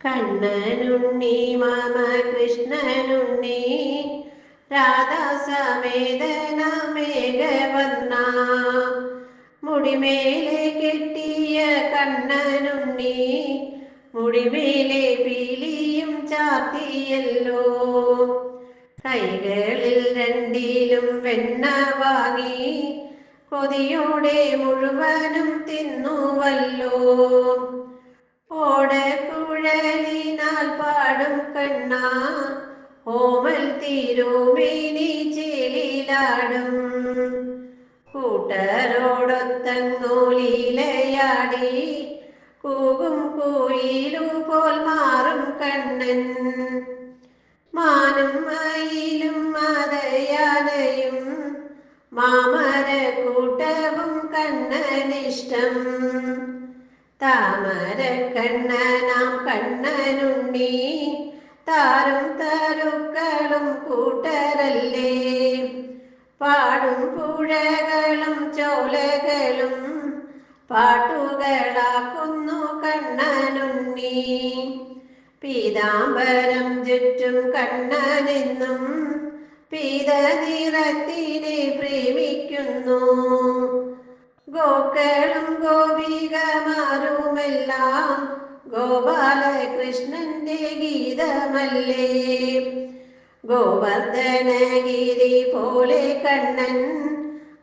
കണ്ണനുണ്ണി മമ കൃഷ്ണനുണ്ണി രാധാസമേതന മേഘവർണ്ണ മുടിമേലെ കെട്ടിയ കണ്ണനുണ്ണി മുടിമേലെ പീലിയും ചാർത്തിയല്ലോ. കൈകളിൽ രണ്ടിലും വെണ്ണ വാങ്ങി കൊതിയോടെ മുഴുവനും തിന്നുവല്ലോ. ഓടക്കുഴലിനാൽ പാടും കണ്ണ ഓമൽ തിരുമേനി ചേലിലാടും. കൂട്ടരോടൊത്തങ്ങോലീലയാടി കൂകും കുയിലു പോൽ മാറും കണ്ണൻ. മാനും മയിലും മതയാനയും മാമരക്കൂട്ടവും കണ്ണനിഷ്ടം. താമരക്കണ്ണനാം കണ്ണനുണ്ണി താരും തരുക്കളും കൂട്ടരല്ലേ. പാടും പുഴകളും ചോലകളും പാട്ടുകളാക്കുന്നു കണ്ണനുണ്ണി. പീതാംബരം ചുറ്റും കണ്ണനെന്നും പീത നിറത്തിനെ പ്രേമിക്കുന്നു. ഗോക്കളും ഗോപികമാരുമെല്ലാം ഗോപാലകൃഷ്ണന്റെ ഗീതമല്ലേ. ഗോവർദ്ധനഗിരി പോലെ കണ്ണൻ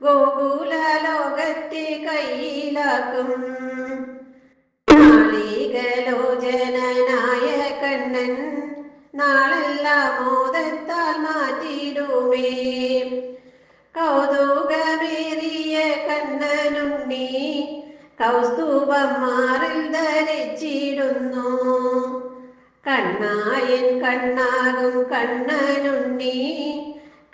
ഗോകുല ലോകത്തെ കയ്യിലാക്കും. നാളികലോചനായ കണ്ണൻ നാളെല്ലാം മോദത്താൽ മാറ്റിടുമേ. കൗതുകമേറിയ കണ്ണനുണ്ണി കൗസ്തുഭം മാറിൽ ധരിച്ചിടുന്നു. കണ്ണായൻ കണ്ണാകും കണ്ണനുണ്ണി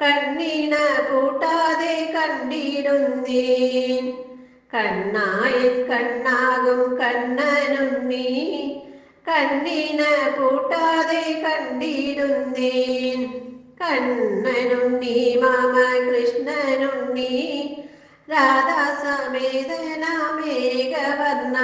കണ്ണിണ പൂട്ടാതെ കണ്ടിടുന്നേൻ. കണ്ണായൻ കണ്ണാകും കണ്ണനുണ്ണി കണ്ണിണ പൂട്ടാതെ കണ്ടിടുന്നേൻ. കണ്ണനുണ്ണി മമ കൃഷ്ണനുണ്ണി രാധാസമേതന മേഘവർണ്ണ.